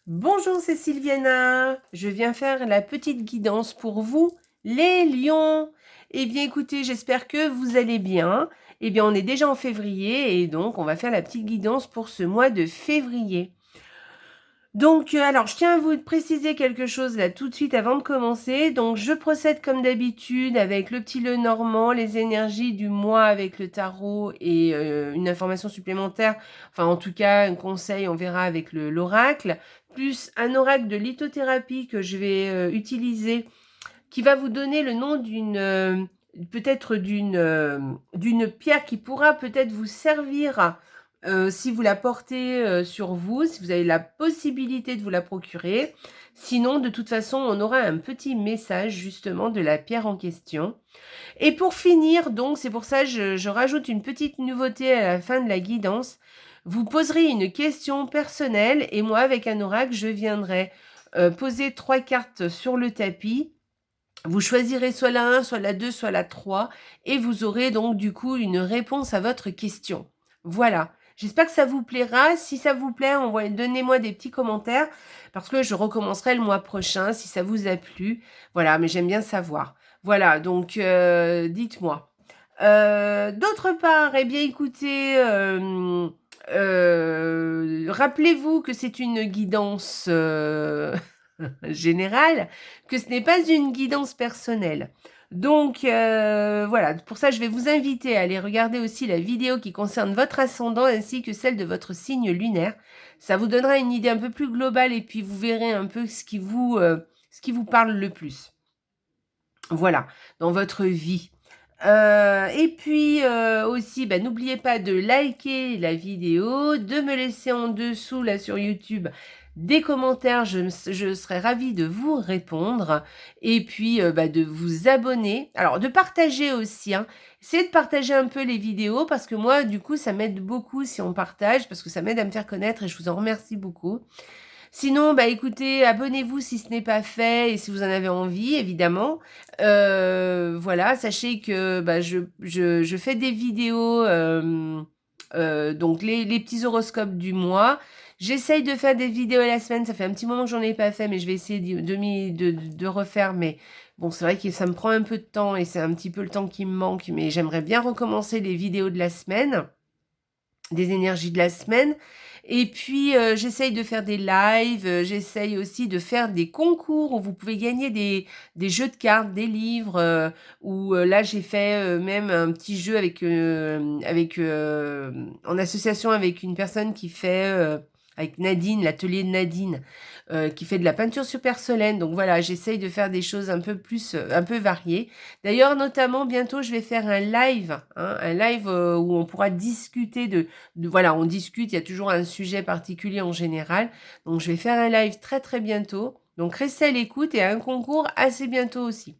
Bonjour, c'est Sylviana. Je viens faire la petite guidance pour vous, les lions. Eh bien, écoutez, j'espère que vous allez bien. Eh bien, on est déjà en février et donc on va faire la petite guidance pour ce mois de février. Donc, alors, je tiens à vous préciser quelque chose là tout de suite avant de commencer. Donc, je procède comme d'habitude avec le petit Lenormand, les énergies du mois avec le tarot et une information supplémentaire. Enfin, en tout cas, un conseil, on verra avec l'oracle. Plus un oracle de lithothérapie que je vais utiliser, qui va vous donner le nom peut-être d'une pierre qui pourra peut-être vous servir si vous la portez sur vous, si vous avez la possibilité de vous la procurer. Sinon, de toute façon, on aura un petit message justement de la pierre en question. Et pour finir, donc, c'est pour ça que je rajoute une petite nouveauté à la fin de la guidance. Vous poserez une question personnelle et moi, avec un oracle, je viendrai poser 3 cartes sur le tapis. Vous choisirez soit la 1, soit la 2, soit la 3 et vous aurez donc du coup une réponse à votre question. Voilà. J'espère que ça vous plaira. Si ça vous plaît, donnez-moi des petits commentaires parce que je recommencerai le mois prochain si ça vous a plu. Voilà, mais j'aime bien savoir. Voilà, donc dites-moi. D'autre part, eh bien écoutez, rappelez-vous que c'est une guidance générale, que ce n'est pas une guidance personnelle. Donc voilà, pour ça je vais vous inviter à aller regarder aussi la vidéo qui concerne votre ascendant ainsi que celle de votre signe lunaire. Ça vous donnera une idée un peu plus globale et puis vous verrez un peu ce qui vous parle le plus. Voilà, dans votre vie. Et puis aussi, n'oubliez pas de liker la vidéo, de me laisser en dessous là sur YouTube des commentaires, je serai ravie de vous répondre. Et puis de vous abonner. Alors de partager aussi, hein. Essayez de partager un peu les vidéos parce que moi du coup ça m'aide beaucoup si on partage parce que ça m'aide à me faire connaître et je vous en remercie beaucoup. Sinon, écoutez, abonnez-vous si ce n'est pas fait et si vous en avez envie, évidemment. Voilà, sachez que je fais des vidéos, donc les petits horoscopes du mois. J'essaye de faire des vidéos à la semaine, ça fait un petit moment que j'en ai pas fait, mais je vais essayer de refaire. Mais bon, c'est vrai que ça me prend un peu de temps et c'est un petit peu le temps qui me manque, mais j'aimerais bien recommencer les vidéos de la semaine, des énergies de la semaine. Et puis, j'essaye de faire des lives, j'essaye aussi de faire des concours où vous pouvez gagner des jeux de cartes, des livres, où là, j'ai fait même un petit jeu en association avec une personne qui fait, avec Nadine, l'atelier de Nadine, qui fait de la peinture sur porcelaine. Donc voilà, j'essaye de faire des choses un peu plus, un peu variées. D'ailleurs, notamment, bientôt, je vais faire un live, hein, un live où on pourra discuter voilà, on discute, il y a toujours un sujet particulier en général. Donc, je vais faire un live très, très bientôt. Donc, restez à l'écoute et un concours assez bientôt aussi.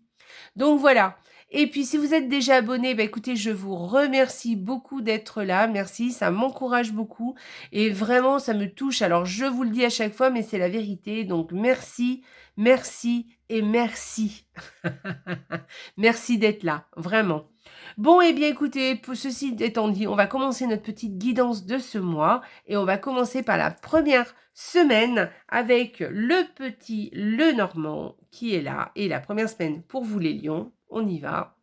Donc, voilà. Et puis, si vous êtes déjà abonné, écoutez, je vous remercie beaucoup d'être là. Merci, ça m'encourage beaucoup. Et vraiment, ça me touche. Alors, je vous le dis à chaque fois, mais c'est la vérité. Donc, merci, merci et merci. Merci d'être là, vraiment. Bon, eh bien, écoutez, pour ceci étant dit, on va commencer notre petite guidance de ce mois et on va commencer par la première semaine avec le petit Lenormand qui est là. Et la première semaine pour vous les lions, on y va.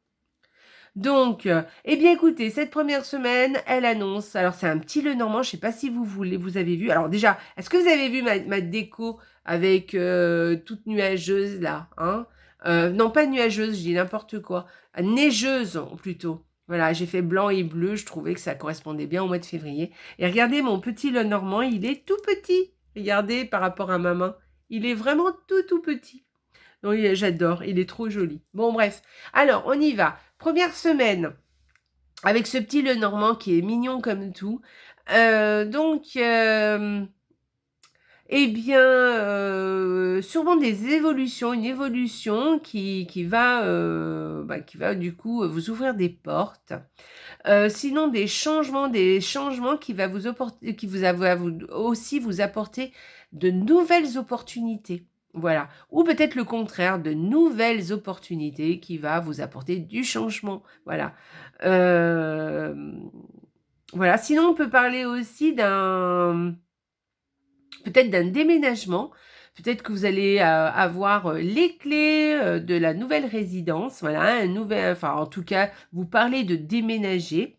Donc, eh bien, écoutez, cette première semaine, elle annonce. Alors, c'est un petit Lenormand. Je ne sais pas si vous avez vu. Alors déjà, est-ce que vous avez vu ma déco avec toute nuageuse là, hein? Non, pas nuageuse, je dis n'importe quoi. Neigeuse plutôt. Voilà, j'ai fait blanc et bleu. Je trouvais que ça correspondait bien au mois de février. Et regardez, mon petit Lenormand, il est tout petit. Regardez par rapport à ma main. Il est vraiment tout petit. Donc, j'adore. Il est trop joli. Bon, bref. Alors, on y va. Première semaine, avec ce petit Lenormand qui est mignon comme tout. Eh bien, sûrement des évolutions, une évolution qui va du coup vous ouvrir des portes. Sinon, des changements qui va aussi vous apporter de nouvelles opportunités. Voilà. Ou peut-être le contraire, de nouvelles opportunités qui va vous apporter du changement. Voilà. Voilà. Sinon, on peut parler aussi peut-être d'un déménagement. Peut-être que vous allez avoir les clés de la nouvelle résidence. Voilà, enfin, en tout cas, vous parlez de déménager.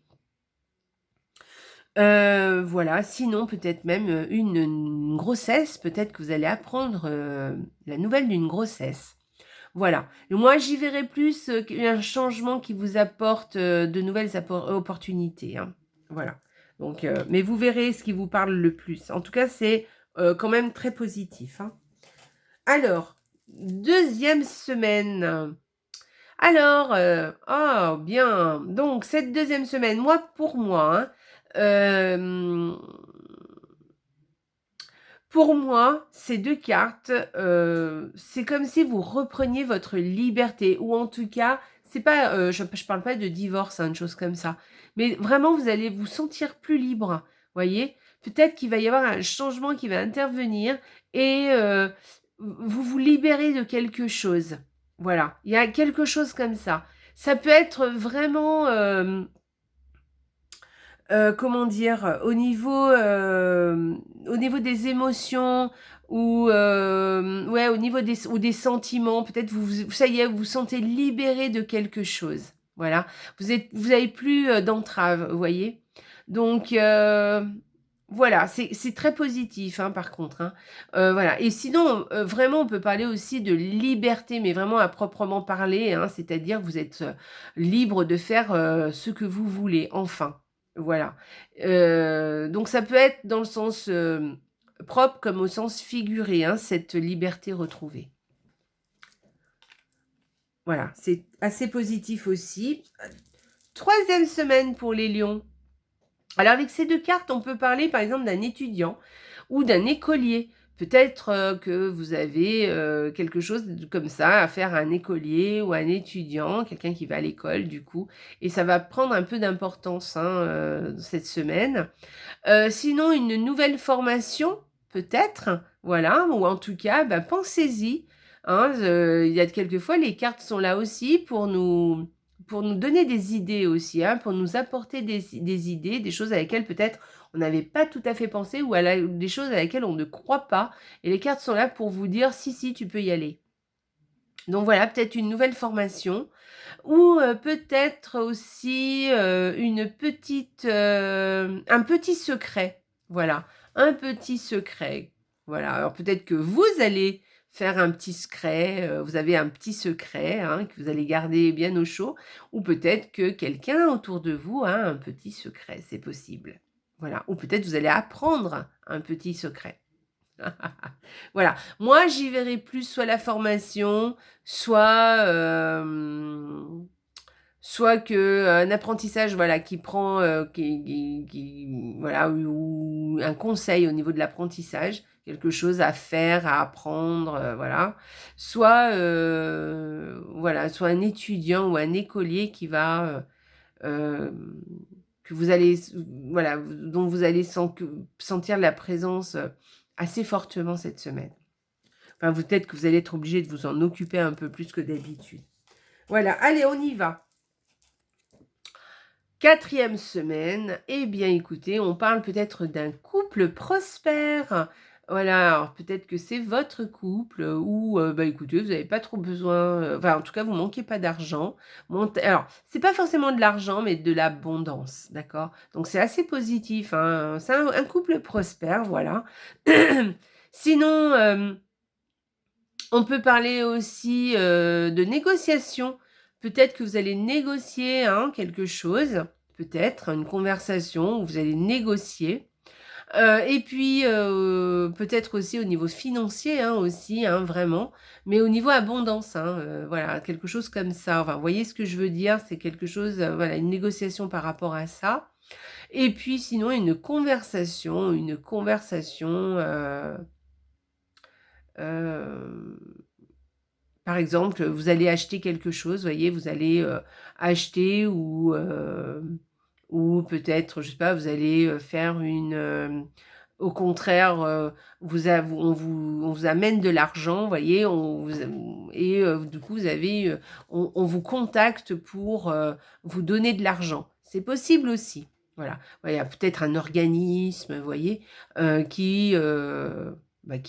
Voilà, sinon peut-être même une grossesse. Peut-être que vous allez apprendre la nouvelle d'une grossesse. Voilà. Et moi, j'y verrai plus un changement qui vous apporte de nouvelles opportunités. Hein. Voilà. Donc, mais vous verrez ce qui vous parle le plus. En tout cas, c'est quand même très positif. Hein. Alors, deuxième semaine. Alors, oh, bien. Donc, cette deuxième semaine, pour moi, hein, pour moi, ces deux cartes, c'est comme si vous repreniez votre liberté, ou en tout cas, c'est pas, je parle pas de divorce, hein, une chose comme ça, mais vraiment, vous allez vous sentir plus libre, voyez? Peut-être qu'il va y avoir un changement qui va intervenir et vous vous libérez de quelque chose. Voilà, il y a quelque chose comme ça. Ça peut être vraiment, comment dire? Au niveau des émotions ou ouais, au niveau des sentiments, peut-être ça y est, vous vous sentez libéré de quelque chose. Voilà. Vous avez plus, d'entrave, vous voyez? Donc voilà, c'est très positif, hein, par contre, hein. Voilà et sinon, vraiment, on peut parler aussi de liberté, mais vraiment à proprement parler, hein, c'est-à-dire vous êtes, libre de faire, ce que vous voulez, enfin. Voilà. Donc ça peut être dans le sens, propre comme au sens figuré, hein, cette liberté retrouvée. Voilà, c'est assez positif aussi. 3e semaine pour les lions. Alors avec ces deux cartes, on peut parler par exemple d'un étudiant ou d'un écolier. Peut-être que vous avez quelque chose comme ça à faire à un écolier ou un étudiant, quelqu'un qui va à l'école du coup, et ça va prendre un peu d'importance hein, cette semaine. Sinon, une nouvelle formation, peut-être, voilà, ou en tout cas, bah, pensez-y. Hein, il y a quelquefois, les cartes sont là aussi pour nous donner des idées aussi, hein, pour nous apporter des idées, des choses à lesquelles peut-être on n'avait pas tout à fait pensé ou des choses à laquelle on ne croit pas. Et les cartes sont là pour vous dire si, si, tu peux y aller. Donc voilà, peut-être une nouvelle formation ou peut-être aussi un petit secret. Voilà, un petit secret. Voilà, alors peut-être que vous allez faire un petit secret, vous avez un petit secret hein, que vous allez garder bien au chaud, ou peut-être que quelqu'un autour de vous a un petit secret, c'est possible. Voilà, ou peut-être vous allez apprendre un petit secret. Voilà, moi j'y verrai plus soit la formation, soit soit que un apprentissage voilà qui prend voilà ou un conseil au niveau de l'apprentissage, quelque chose à faire, à apprendre, voilà. Soit voilà, soit un étudiant ou un écolier qui va que vous allez voilà, dont vous allez sentir la présence assez fortement cette semaine. Enfin, peut-être que vous allez être obligé de vous en occuper un peu plus que d'habitude. Voilà, allez, on y va. 4e semaine, eh bien écoutez, on parle peut-être d'un couple prospère. Voilà, alors peut-être que c'est votre couple ou bah écoutez, vous n'avez pas trop besoin, enfin en tout cas vous manquez pas d'argent. Alors, c'est pas forcément de l'argent, mais de l'abondance, d'accord? Donc c'est assez positif, hein? C'est un couple prospère, voilà. Sinon, on peut parler aussi de négociation. Peut-être que vous allez négocier hein, quelque chose, peut-être une conversation où vous allez négocier. Et puis peut-être aussi au niveau financier hein, aussi, hein, vraiment, mais au niveau abondance, hein, voilà, quelque chose comme ça. Enfin, vous voyez ce que je veux dire, c'est quelque chose, voilà, une négociation par rapport à ça. Et puis sinon, une conversation, par exemple, vous allez acheter quelque chose, voyez, vous allez acheter ou peut-être, je sais pas, vous allez faire au contraire, on vous amène de l'argent, voyez, du coup, on vous contacte pour vous donner de l'argent. C'est possible aussi. Voilà. Ouais, il y a peut-être un organisme, vous voyez, qui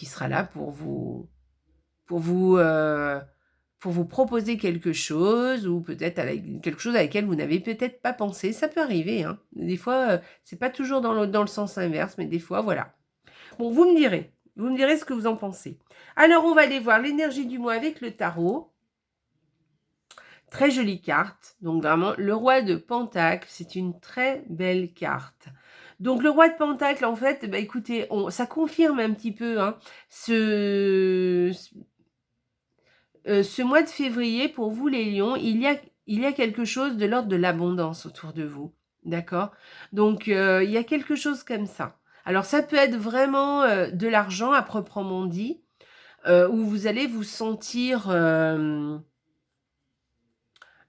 sera là pour vous, heu, pour vous proposer quelque chose ou peut-être avec quelque chose à laquelle vous n'avez peut-être pas pensé. Ça peut arriver, hein. Des fois, c'est pas toujours dans le sens inverse, mais des fois, voilà. Bon, vous me direz ce que vous en pensez. Alors, on va aller voir l'énergie du mois avec le tarot. Très jolie carte. Donc vraiment, le roi de Pentacle, c'est une très belle carte. Donc le roi de Pentacle, en fait, bah, écoutez, ça confirme un petit peu hein, ce mois de février, pour vous les lions, il y a quelque chose de l'ordre de l'abondance autour de vous. D'accord. Donc il y a quelque chose comme ça. Alors ça peut être vraiment de l'argent à proprement dit, où vous allez vous sentir...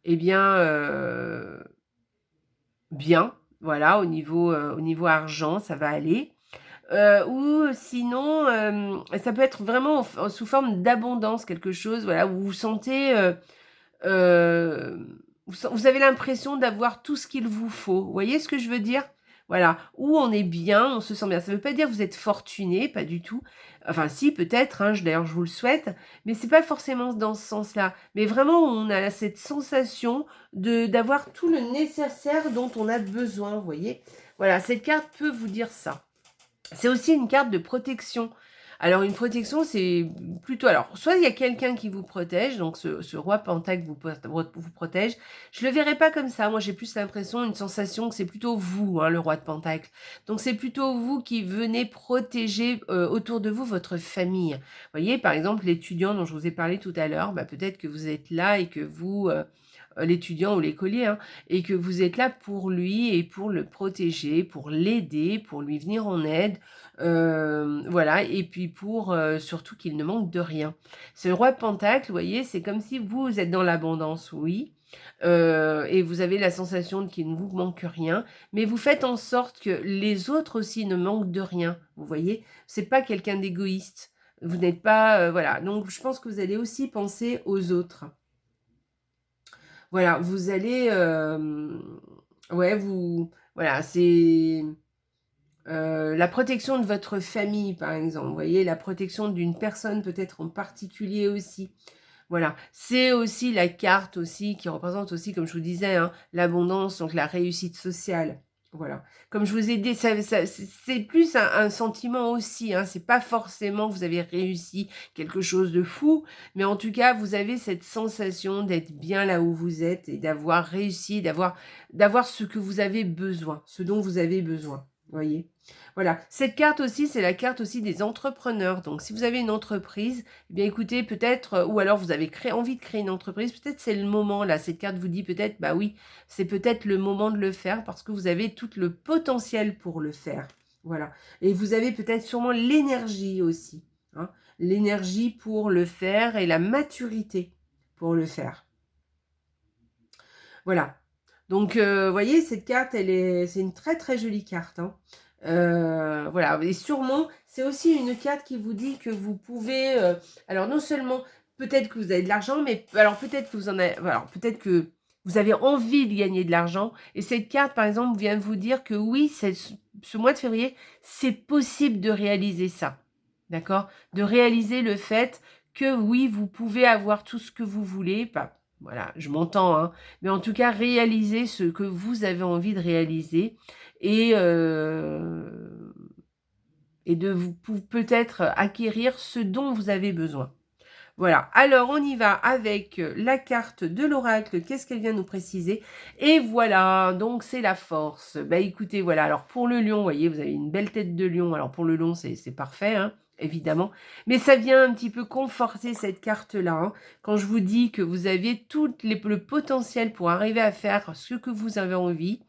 eh bien, bien, voilà, au niveau argent, ça va aller. Ou sinon, ça peut être vraiment sous forme d'abondance, quelque chose, voilà, où vous sentez, vous avez l'impression d'avoir tout ce qu'il vous faut. Vous voyez ce que je veux dire? Voilà, où on est bien, on se sent bien. Ça ne veut pas dire que vous êtes fortuné, pas du tout. Enfin si, peut-être, hein, d'ailleurs je vous le souhaite, mais c'est pas forcément dans ce sens-là. Mais vraiment, on a cette sensation d'avoir tout le nécessaire dont on a besoin, vous voyez? Voilà, cette carte peut vous dire ça. C'est aussi une carte de protection. Alors une protection, c'est plutôt... Alors, soit il y a quelqu'un qui vous protège, donc ce roi Pentacle vous protège. Je ne le verrai pas comme ça. Moi, j'ai plus l'impression, une sensation que c'est plutôt vous, hein, le roi de Pentacle. Donc c'est plutôt vous qui venez protéger autour de vous votre famille. Vous voyez, par exemple, l'étudiant dont je vous ai parlé tout à l'heure, bah, peut-être que vous êtes là et que vous... l'étudiant ou l'écolier, hein, et que vous êtes là pour lui et pour le protéger, pour l'aider, pour lui venir en aide, voilà, et puis pour surtout qu'il ne manque de rien. Ce roi de Pentacle, vous voyez, c'est comme si vous êtes dans l'abondance, oui, et vous avez la sensation qu'il ne vous manque rien, mais vous faites en sorte que les autres aussi ne manquent de rien, vous voyez, c'est pas quelqu'un d'égoïste, vous n'êtes pas, voilà, donc je pense que vous allez aussi penser aux autres. Voilà, vous allez, ouais, voilà, c'est la protection de votre famille, par exemple. Vous voyez, la protection d'une personne peut-être en particulier aussi. Voilà, c'est aussi la carte aussi qui représente aussi, comme je vous disais, hein, l'abondance, donc la réussite sociale. Voilà. Comme je vous ai dit, c'est plus un sentiment aussi. Hein. C'est pas forcément que vous avez réussi quelque chose de fou, mais en tout cas, vous avez cette sensation d'être bien là où vous êtes et d'avoir réussi, d'avoir ce que vous avez besoin, ce dont vous avez besoin. Voyez. Voilà. Cette carte aussi, c'est la carte aussi des entrepreneurs. Donc, si vous avez une entreprise, eh bien écoutez, peut-être, ou alors vous avez envie de créer une entreprise, peut-être c'est le moment, là, cette carte vous dit peut-être, bah oui, c'est peut-être le moment de le faire parce que vous avez tout le potentiel pour le faire. Voilà. Et vous avez peut-être sûrement l'énergie aussi, hein, l'énergie pour le faire et la maturité pour le faire. Voilà. Donc, vous voyez, cette carte, c'est une très très jolie carte, hein. Voilà, et sûrement, c'est aussi une carte qui vous dit que vous pouvez... alors, non seulement, peut-être que vous avez de l'argent, mais alors peut-être que vous en avez... Alors, peut-être que vous avez envie de gagner de l'argent. Et cette carte, par exemple, vient de vous dire que oui, ce mois de février, c'est possible de réaliser ça. D'accord? De réaliser le fait que oui, vous pouvez avoir tout ce que vous voulez. Pas, voilà, je m'entends, hein. Mais en tout cas, réaliser ce que vous avez envie de réaliser et de vous peut-être acquérir ce dont vous avez besoin. Voilà, alors on y va avec la carte de l'oracle, qu'est-ce qu'elle vient nous préciser? Et voilà, donc c'est la force. Bah écoutez, voilà, alors pour le lion, vous voyez, vous avez une belle tête de lion, alors pour le lion, c'est parfait, hein, évidemment. Mais ça vient un petit peu conforter cette carte-là, hein, quand je vous dis que vous avez tout le potentiel pour arriver à faire ce que vous avez envie,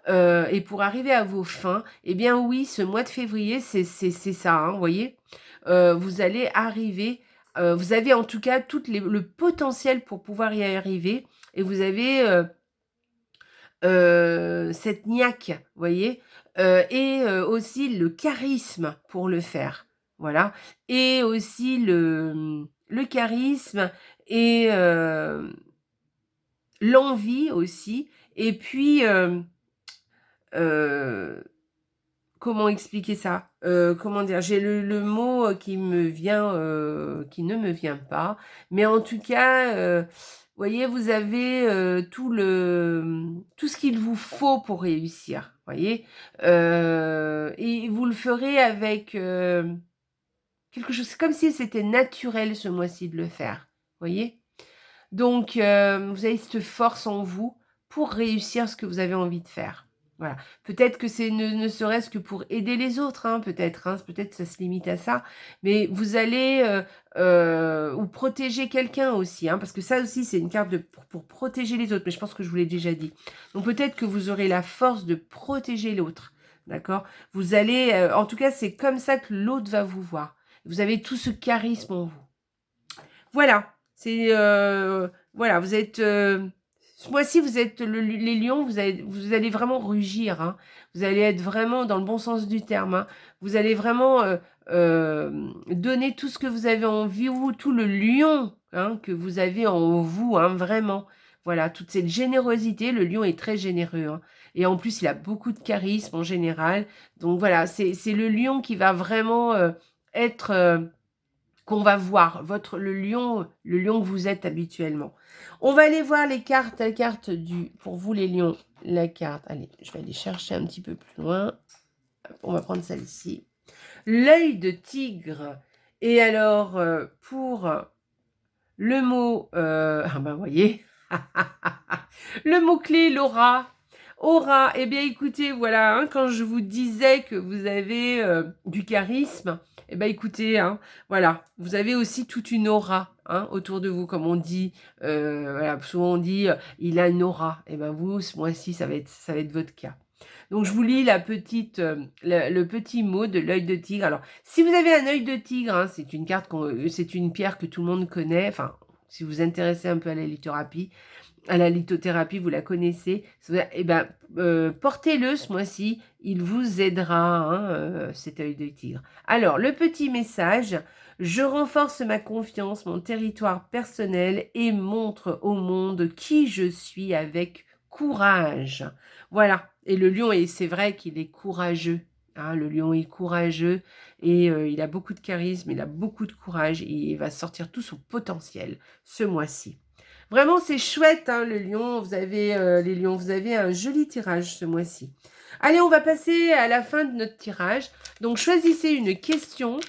et pour arriver à vos fins, eh bien oui, ce mois de février, c'est ça, hein, vous voyez, vous allez arriver, vous avez en tout cas tout le potentiel pour pouvoir y arriver, et vous avez cette niaque, vous voyez, et aussi le charisme pour le faire, voilà, et aussi le charisme et l'envie aussi, et puis comment expliquer ça? Comment dire? J'ai le mot qui me vient, qui ne me vient pas. Mais en tout cas, voyez, vous avez tout ce qu'il vous faut pour réussir. Voyez? Et vous le ferez avec quelque chose. C'est comme si c'était naturel ce mois-ci de le faire. Voyez? Donc, vous avez cette force en vous pour réussir ce que vous avez envie de faire. Voilà. Peut-être que c'est ne serait-ce que pour aider les autres, hein, peut-être ça se limite à ça, mais vous allez ou protéger quelqu'un aussi, hein, parce que ça aussi c'est une carte pour protéger les autres, mais je pense que je vous l'ai déjà dit. Donc peut-être que vous aurez la force de protéger l'autre, d'accord? Vous allez, en tout cas c'est comme ça que l'autre va vous voir. Vous avez tout ce charisme en vous. Voilà, c'est voilà, vous êtes ce mois-ci, vous êtes les lions, vous allez vraiment rugir, hein. Vous allez être vraiment dans le bon sens du terme, hein. Vous allez vraiment donner tout ce que vous avez en vous, tout le lion, hein, que vous avez en vous, hein, vraiment. Voilà, toute cette générosité, le lion est très généreux, hein. Et en plus, il a beaucoup de charisme en général. Donc voilà, c'est le lion qui va vraiment être qu'on va voir, le lion que vous êtes habituellement. On va aller voir les cartes, la carte pour vous les lions, la carte, allez, je vais aller chercher un petit peu plus loin. On va prendre celle-ci. L'œil de tigre. Et alors, pour le mot, ah ben, voyez, le mot-clé, l'aura. Aura, eh bien écoutez, voilà, hein, quand je vous disais que vous avez du charisme, eh bien écoutez, hein, voilà, vous avez aussi toute une aura, hein, autour de vous, comme on dit, voilà, souvent on dit, il a une aura, eh bien vous, ce mois-ci, ça va être votre cas. Donc je vous lis le petit mot de l'œil de tigre. Alors, si vous avez un œil de tigre, hein, c'est une carte, c'est une pierre que tout le monde connaît, enfin, si vous vous intéressez un peu à la lithothérapie, vous la connaissez, eh ben, portez-le ce mois-ci, il vous aidera, hein, cet œil de tigre. Alors, le petit message, je renforce ma confiance, mon territoire personnel et montre au monde qui je suis avec courage. Voilà, et le lion, et c'est vrai qu'il est courageux. Hein, le lion est courageux et il a beaucoup de charisme, il a beaucoup de courage et il va sortir tout son potentiel ce mois-ci. Vraiment, c'est chouette, hein, le lion. Vous avez, les lions, vous avez un joli tirage ce mois-ci. Allez, on va passer à la fin de notre tirage. Donc, choisissez une question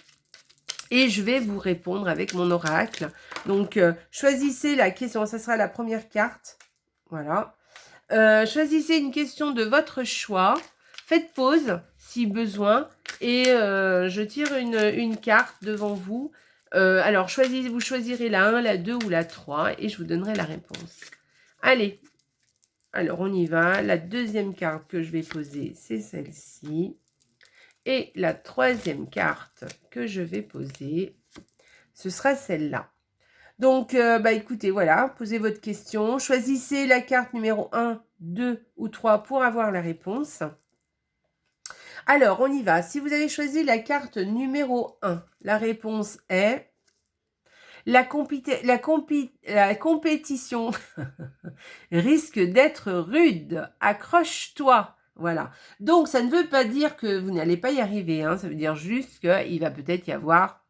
et je vais vous répondre avec mon oracle. Donc, choisissez la question. Ça sera la première carte. Voilà. Choisissez une question de votre choix. Faites pause si besoin. Et je tire une carte devant vous. Alors, vous choisirez la 1, la 2 ou la 3 et je vous donnerai la réponse. Allez, alors on y va. La deuxième carte que je vais poser, c'est celle-ci. Et la troisième carte que je vais poser, ce sera celle-là. Donc, écoutez, voilà, posez votre question. Choisissez la carte numéro 1, 2 ou 3 pour avoir la réponse. Alors, on y va. Si vous avez choisi la carte numéro 1, la réponse est la compétition risque d'être rude. Accroche-toi. Voilà. Donc, ça ne veut pas dire que vous n'allez pas y arriver. Hein. Ça veut dire juste qu'il va peut-être y avoir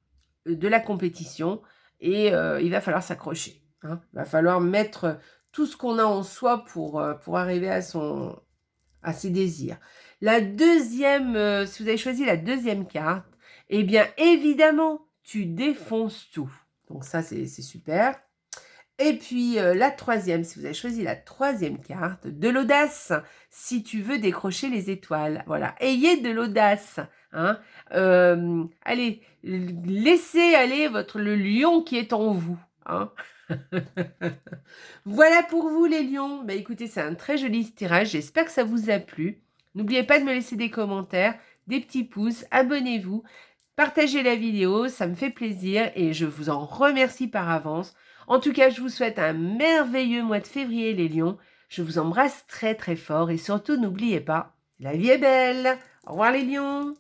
de la compétition et il va falloir s'accrocher. Hein. Il va falloir mettre tout ce qu'on a en soi pour arriver à ses désirs. La deuxième, si vous avez choisi la deuxième carte, eh bien, évidemment, tu défonces tout. Donc ça, c'est super. Et puis, la troisième, si vous avez choisi la troisième carte, de l'audace, si tu veux décrocher les étoiles. Voilà, ayez de l'audace. Hein. Allez, laissez aller le lion qui est en vous. Hein. Voilà pour vous les lions. Bah, écoutez, c'est un très joli tirage. J'espère que ça vous a plu. N'oubliez pas de me laisser des commentaires, des petits pouces, abonnez-vous, partagez la vidéo, ça me fait plaisir et je vous en remercie par avance. En tout cas, je vous souhaite un merveilleux mois de février les lions. Je vous embrasse très très fort et surtout n'oubliez pas, la vie est belle. Au revoir les lions.